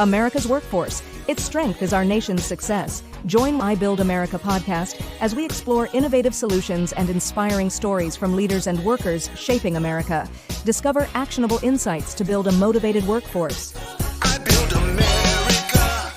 America's workforce. Its strength is our nation's success. Join iBuild America podcast as we explore innovative solutions and inspiring stories from leaders and workers shaping America. Discover actionable insights to build a motivated workforce. I build America.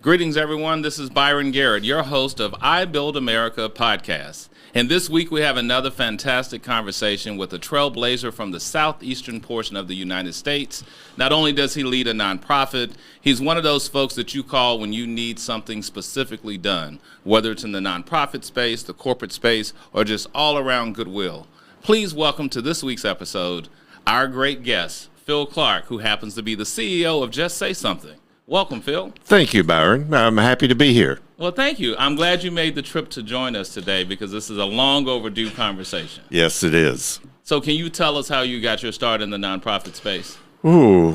Greetings, everyone. This is Byron Garrett, your host of iBuild America podcast. And this week we have another fantastic conversation with a trailblazer from the southeastern portion of the United States. Not only does he lead a nonprofit, he's one of those folks that you call when you need something specifically done, whether it's in the nonprofit space, the corporate space, or just all around goodwill. Please welcome to this week's episode our great guest, Phil Clark, who happens to be the CEO of Just Say Something. Welcome, Phil. Thank you, Byron. I'm happy to be here. Well, thank you. I'm glad you made the trip to join us today because this is a long overdue conversation. Yes, it is. So can you tell us how you got your start in the nonprofit space? Ooh,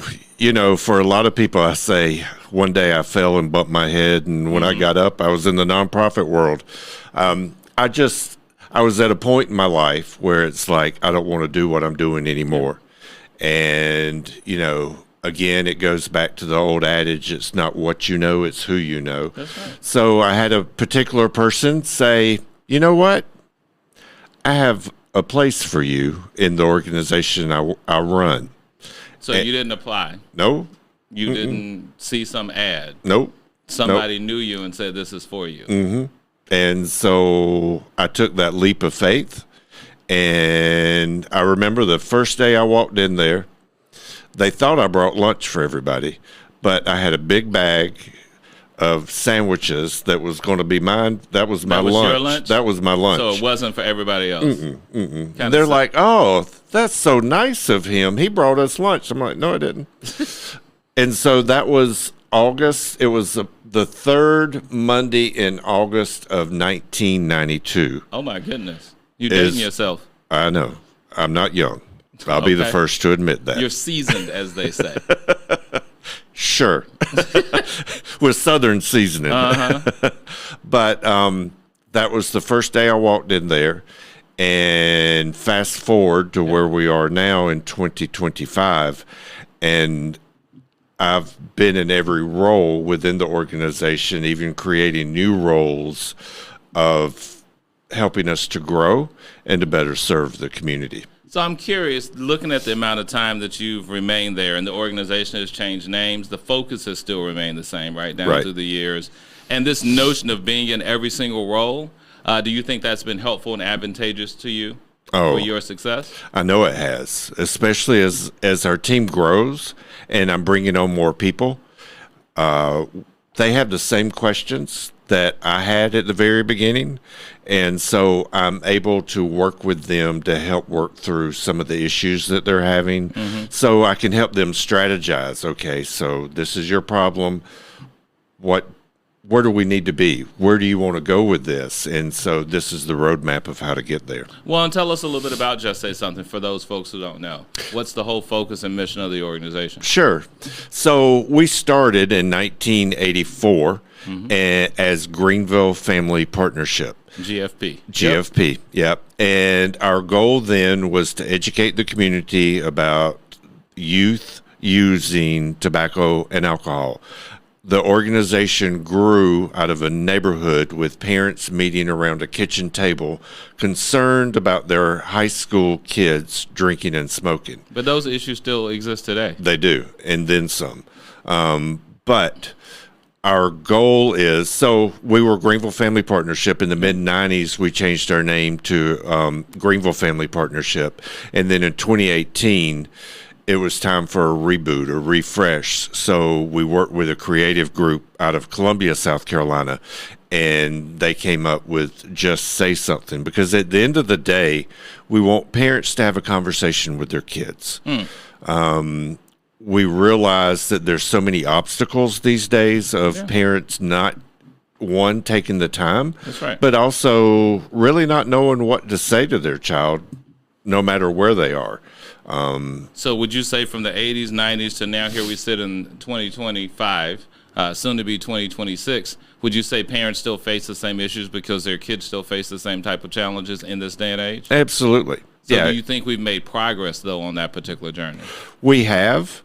for a lot of people, I say one day I fell and bumped my head, and when I got up, I was in the nonprofit world. I was at a point in my life where it's like, I don't want to do what I'm doing anymore. And, again, it goes back to the old adage, it's not what you know, it's who you know. That's right. So I had a particular person say, you know what? I have a place for you in the organization I run. So you didn't apply? No. You didn't see some ad? Nope. Somebody knew you and said, this is for you? Mm-hmm. And so I took that leap of faith. And I remember the first day I walked in there, they thought I brought lunch for everybody, but I had a big bag of sandwiches that was going to be mine. That was my lunch. Your lunch? That was my lunch. So it wasn't for everybody else? They're like, oh, that's so nice of him. He brought us lunch. I'm like, no, I didn't. And so that was August. It was the third Monday in August of 1992. Oh, my goodness. You're dating yourself. I know. I'm not young. I'll be the first to admit that. You're seasoned, as they say. Sure. With Southern seasoning. But that was the first day I walked in there. And fast forward to where we are now in 2025. And I've been in every role within the organization, even creating new roles of helping us to grow and to better serve the community. So I'm curious, looking at the amount of time that you've remained there and the organization has changed names, the focus has still remained the same, right, down through the years. And this notion of being in every single role, do you think that's been helpful and advantageous to you for your success? I know it has, especially as our team grows and I'm bringing on more people. They have the same questions that I had at the very beginning. And so I'm able to work with them to help work through some of the issues that they're having. So I can help them strategize. Okay, so this is your problem. Where do we need to be? Where do you want to go with this? And so this is the roadmap of how to get there. Well, and tell us a little bit about Just Say Something for those folks who don't know. What's the whole focus and mission of the organization? Sure. So we started in 1984 as Greenville Family Partnership. GFP. Yep. And our goal then was to educate the community about youth using tobacco and alcohol. The organization grew out of a neighborhood with parents meeting around a kitchen table concerned about their high school kids drinking and smoking. But those issues still exist today. They do, and then some. But our goal is, so we were Greenville Family Partnership. In the mid-90s, we changed our name to Greenville Family Partnership. And then in 2018, it was time for a reboot, a refresh. So we worked with a creative group out of Columbia, South Carolina, and they came up with Just Say Something. Because at the end of the day, we want parents to have a conversation with their kids. We realize that there's so many obstacles these days of parents not, one, taking the time, but also really not knowing what to say to their child, no matter where they are. So would you say from the 80s, 90s to now, here we sit in 2025, soon to be 2026, would you say parents still face the same issues because their kids still face the same type of challenges in this day and age? Absolutely. So Yeah. do you think we've made progress, though, on that particular journey? We have,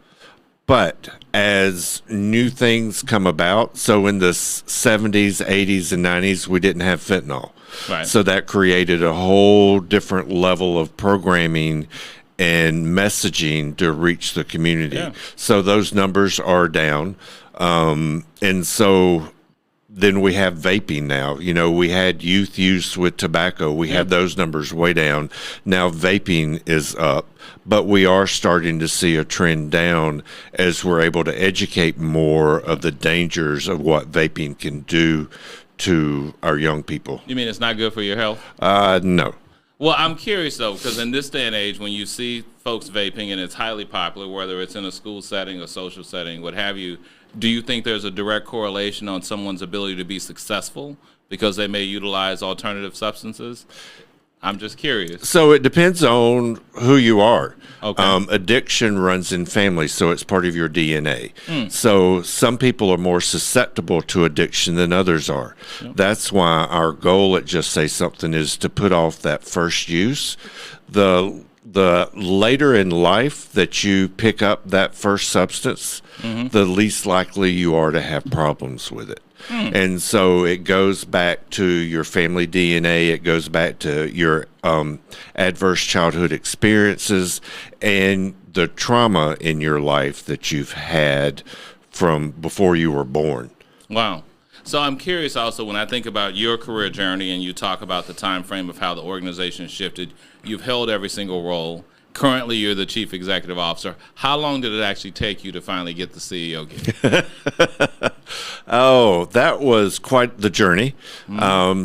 but as new things come about, so in the 70s, 80s, and 90s, we didn't have fentanyl. Right. So that created a whole different level of programming and messaging to reach the community. Yeah. So those numbers are down. And so then we have vaping now. You know, we had youth use with tobacco. We had those numbers way down. Now vaping is up, but we are starting to see a trend down as we're able to educate more of the dangers of what vaping can do to our young people. You mean it's not good for your health? No. Well, I'm curious, though, because in this day and age, when you see folks vaping and it's highly popular, whether it's in a school setting, a social setting, what have you, do you think there's a direct correlation on someone's ability to be successful because they may utilize alternative substances? I'm just curious. So it depends on who you are. Okay. Addiction runs in families, so it's part of your DNA. So some people are more susceptible to addiction than others are. That's why our goal at Just Say Something is to put off that first use. The later in life that you pick up that first substance, the least likely you are to have problems with it. And so it goes back to your family DNA. It goes back to your adverse childhood experiences and the trauma in your life that you've had from before you were born. Wow. So I'm curious also, when I think about your career journey and you talk about the time frame of how the organization shifted, you've held every single role. Currently, you're the chief executive officer. How long did it actually take you to finally get the CEO gig? Oh, that was quite the journey.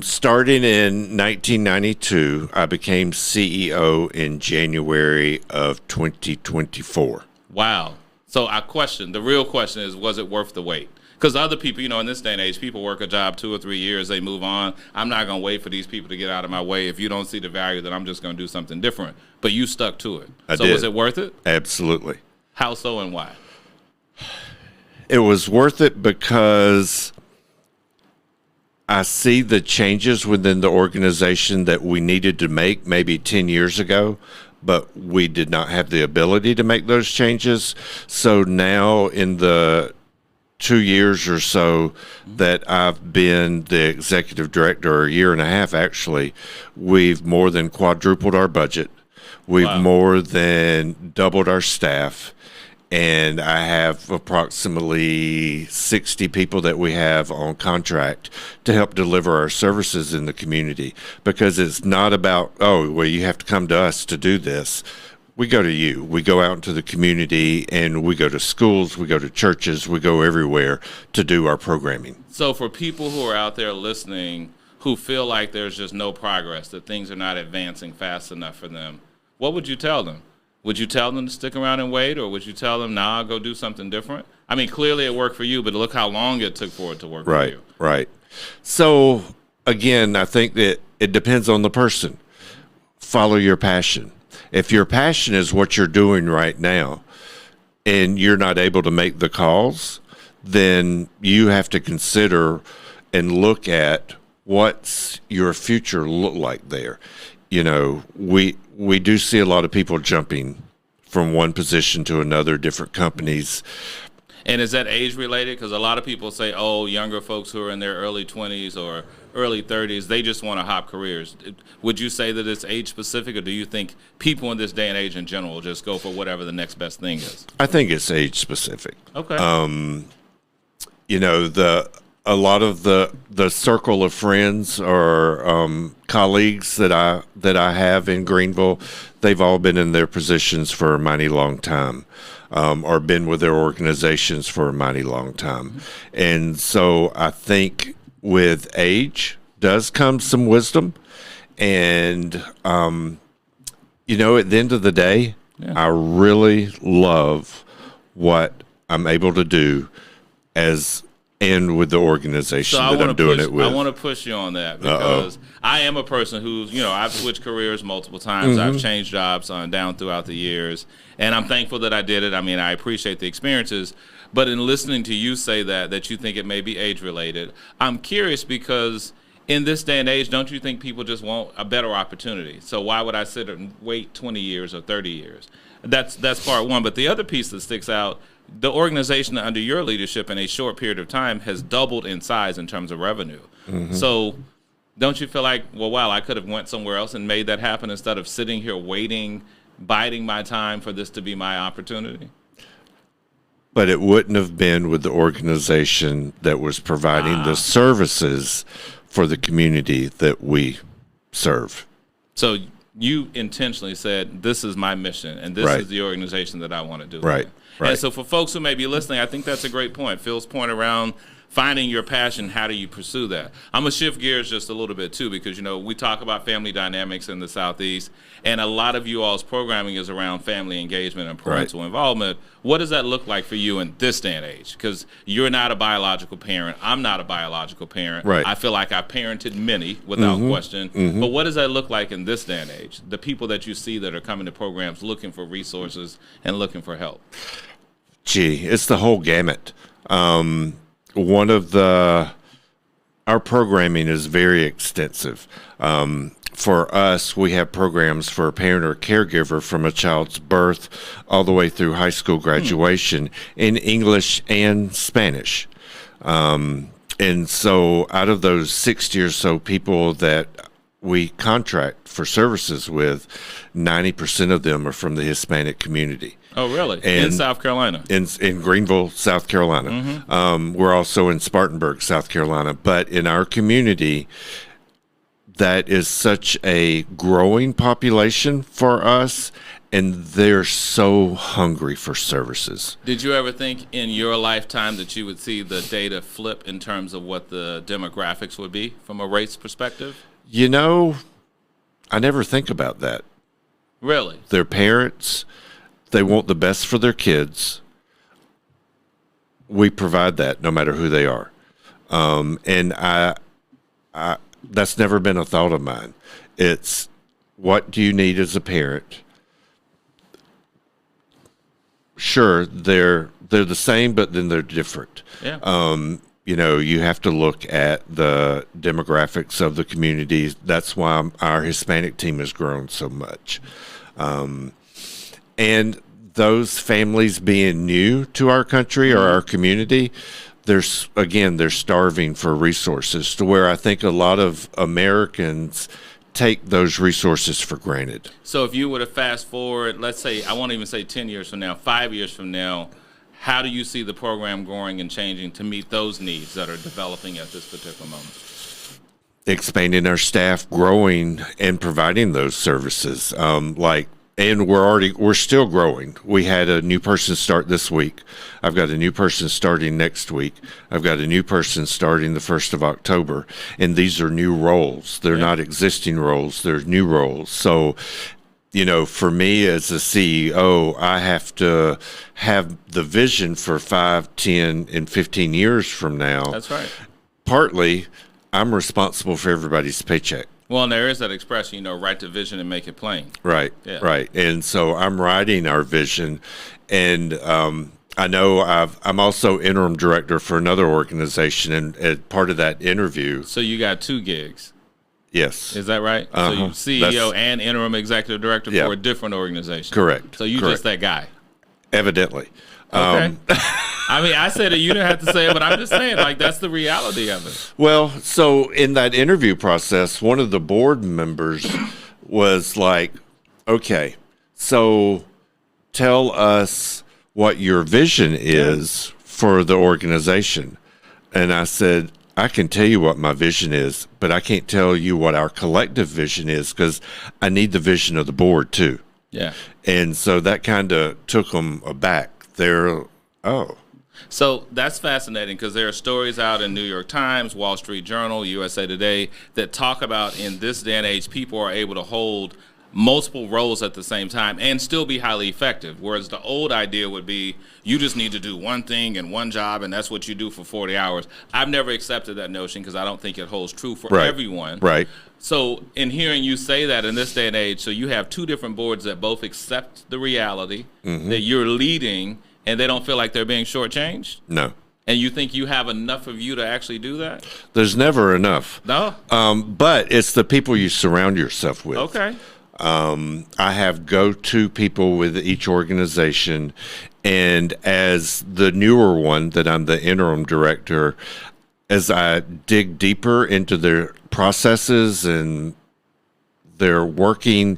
Starting in 1992, I became CEO in January of 2024. Wow. So the real question is, was it worth the wait? Because other people, you know, in this day and age, people work a job 2 or 3 years, they move on. I'm not going to wait for these people to get out of my way. If you don't see the value, then I'm just going to do something different. But you stuck to it. I So did. was it worth it? Absolutely. How so and why? It was worth it because I see the changes within the organization that we needed to make maybe 10 years ago, but we did not have the ability to make those changes. So now in the 2 years or so that I've been the executive director, or a year and a half actually, we've more than quadrupled our budget. We've Wow. more than doubled our staff. And I have approximately 60 people that we have on contract to help deliver our services in the community, because it's not about, oh, well, you have to come to us to do this. We go to you. We go out into the community and we go to schools, we go to churches, we go everywhere to do our programming. So for people who are out there listening who feel like there's just no progress, that things are not advancing fast enough for them, what would you tell them? Would you tell them to stick around and wait, or would you tell them, nah, go do something different? I mean, clearly it worked for you, but look how long it took for it to work for you. Right. So again, I think that it depends on the person. Follow your passion. If your passion is what you're doing right now and you're not able to make the calls, then you have to consider and look at what's your future look like there. You know, we do see a lot of people jumping from one position to another, different companies. And is that age related? Because a lot of people say, oh, younger folks who are in their early 20s or early 30s, they just want to hop careers. Would you say that it's age specific, or do you think people in this day and age in general just go for whatever the next best thing is? I think it's age specific. Okay. You know, a lot of the circle of friends or colleagues that I have in Greenville, they've all been in their positions for a mighty long time, or been with their organizations for a mighty long time. And so I think with age does come some wisdom. And, you know, at the end of the day, I really love what I'm able to do and with the organization that I'm doing it with. I want to push you on that because I am a person who's, you know, I've switched careers multiple times. I've changed jobs down throughout the years, and I'm thankful that I did it. I mean, I appreciate the experiences, but in listening to you say that you think it may be age related, I'm curious because in this day and age, don't you think people just want a better opportunity? So why would I sit and wait 20 years or 30 years? That's part one. But the other piece that sticks out, the organization under your leadership in a short period of time has doubled in size in terms of revenue. So don't you feel like, well, wow, I could have went somewhere else and made that happen instead of sitting here waiting, biding my time for this to be my opportunity? But it wouldn't have been with the organization that was providing the services for the community that we serve. So you intentionally said, this is my mission, and this is the organization that I want to do. Right. And so for folks who may be listening, I think that's a great point. Phil's point around finding your passion, how do you pursue that? I'm going to shift gears just a little bit, too, because, we talk about family dynamics in the Southeast, and a lot of you all's programming is around family engagement and parental involvement. What does that look like for you in this day and age? Because you're not a biological parent. I'm not a biological parent. Right. I feel like I parented many, without question. But what does that look like in this day and age? The people that you see that are coming to programs looking for resources and looking for help. Gee, it's the whole gamut. Our programming is very extensive. For us, we have programs for a parent or caregiver from a child's birth all the way through high school graduation in English and Spanish. And so out of those 60 or so people that we contract for services with, 90% of them are from the Hispanic community. Oh, really? In South Carolina? In Greenville, South Carolina. We're also in Spartanburg, South Carolina. But in our community, that is such a growing population for us, and they're so hungry for services. Did you ever think in your lifetime that you would see the data flip in terms of what the demographics would be from a race perspective? I never think about that. Really? Their parents, they want the best for their kids. We provide that no matter who they are. And I that's never been a thought of mine. It's, what do you need as a parent? Sure, they're the same, but then they're different. Yeah. You have to look at the demographics of the communities. That's why our Hispanic team has grown so much. And those families being new to our country or our community, they're starving for resources, to where I think a lot of Americans take those resources for granted. So if you were to fast forward, let's say, I won't even say 10 years from now, 5 years from now, how do you see the program growing and changing to meet those needs that are developing at this particular moment? Expanding our staff, growing, and providing those services. And we're still growing. We had a new person start this week. I've got a new person starting next week. I've got a new person starting the 1st of October. And these are new roles. They're not existing roles. They're new roles. So, for me as a CEO, I have to have the vision for 5, 10, and 15 years from now. That's right. Partly, I'm responsible for everybody's paycheck. Well, and there is that expression, write the vision and make it plain. Right, right. And so I'm writing our vision, and I know I'm also interim director for another organization, and part of that interview. So you got 2 gigs. Yes. Is that right? So you CEO and interim executive director for a different organization. Correct. So you just that guy. Evidently. Okay. I said it. You didn't have to say it, but I'm just saying, that's the reality of it. Well, so in that interview process, one of the board members was like, okay, so tell us what your vision is for the organization. And I said, I can tell you what my vision is, but I can't tell you what our collective vision is, because I need the vision of the board too. Yeah. And so that kind of took them aback. So that's fascinating, because there are stories out in New York Times, Wall Street Journal, USA Today that talk about, in this day and age, people are able to hold multiple roles at the same time and still be highly effective. Whereas the old idea would be you just need to do one thing and one job, and that's what you do for 40 hours. I've never accepted that notion, because I don't think it holds true for everyone. Right. So in hearing you say that in this day and age, so you have 2 different boards that both accept the reality that you're leading, and they don't feel like they're being shortchanged? No. And you think you have enough of you to actually do that? There's never enough. No? But it's the people you surround yourself with. Okay. I have go-to people with each organization, and as the newer one that I'm the interim director, as I dig deeper into their processes and their working,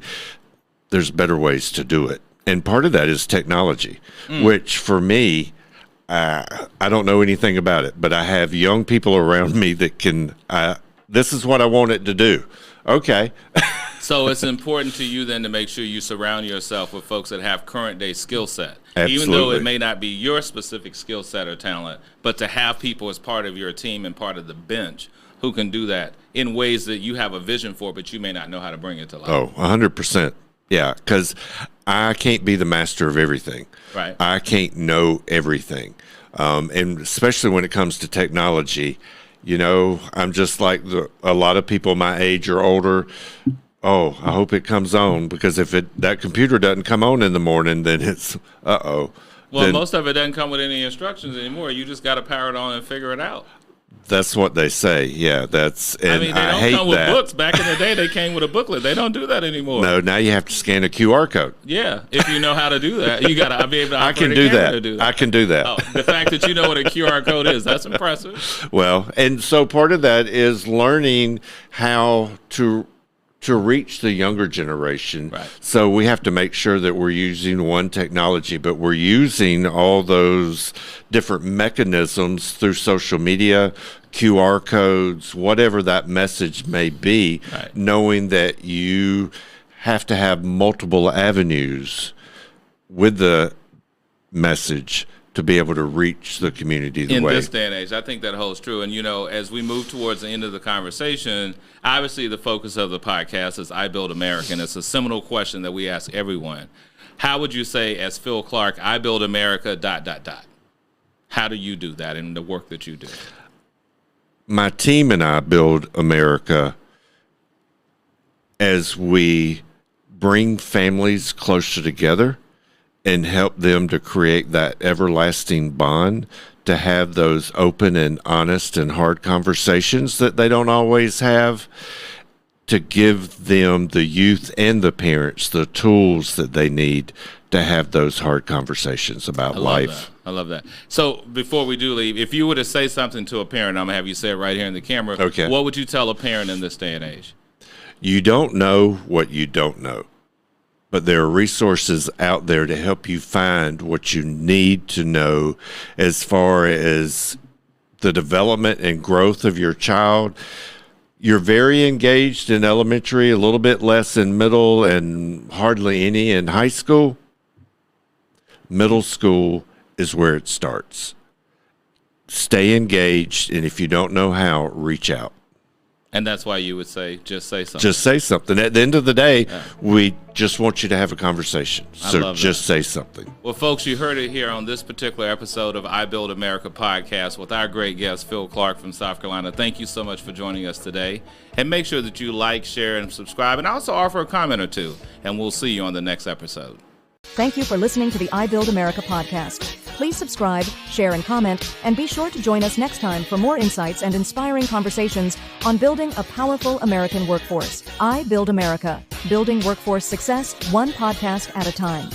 there's better ways to do it. And part of that is technology, which for me, I don't know anything about it, but I have young people around me that can, this is what I want it to do. Okay. So it's important to you then to make sure you surround yourself with folks that have current day skill set. Absolutely. Even though it may not be your specific skill set or talent, but to have people as part of your team and part of the bench who can do that in ways that you have a vision for, but you may not know how to bring it to life. Oh, 100%. Yeah, because I can't be the master of everything. Right. I can't know everything. And especially when it comes to technology, you know, I'm just like a lot of people my age or older. Oh, I hope it comes on, because if that computer doesn't come on in the morning, then it's, uh-oh. Well, most of it doesn't come with any instructions anymore. You just got to power it on and figure it out. That's what they say. Yeah, and I mean, they don't hate come with that. books. Back in the day, they came with a booklet. They don't do that anymore. No, now you have to scan a QR code. Yeah, if you know how to do that. You got to be able to operate a camera to do that. I can do that. Oh, the fact that you know what a QR code is, that's impressive. Well, and so part of that is learning how to reach the younger generation. Right. So we have to make sure that we're using one technology, but we're using all those different mechanisms through social media, QR codes, whatever that message may be, Right. knowing that you have to have multiple avenues with the message to be able to reach the community the In way. this day and age, I think that holds true. And, you know, as we move towards the end of the conversation, obviously the focus of the podcast is I Build America, and it's a seminal question that we ask everyone. How would you say, as Phil Clark, I Build America, ... How do you do that in the work that you do? My team and I build America as we bring families closer together and help them to create that everlasting bond, to have those open and honest and hard conversations that they don't always have, to give them, the youth and the parents, the tools that they need to have those hard conversations about life. I love that. So before we do leave, if you were to say something to a parent, I'm going to have you say it right here in the camera. Okay. What would you tell a parent in this day and age? You don't know what you don't know, but there are resources out there to help you find what you need to know as far as the development and growth of your child. You're very engaged in elementary, a little bit less in middle, and hardly any in high school. Middle school is where it starts. Stay engaged, and if you don't know how, reach out. And that's why you would say, just say something. Just say something. At the end of the day, we just want you to have a conversation. So just say something. Well, folks, you heard it here on this particular episode of I Build America podcast with our great guest, Phil Clark from South Carolina. Thank you so much for joining us today. And make sure that you like, share, and subscribe, and also offer a comment or two. And we'll see you on the next episode. Thank you for listening to the I Build America podcast. Please subscribe, share, and comment, and be sure to join us next time for more insights and inspiring conversations on building a powerful American workforce. I Build America, building workforce success one podcast at a time.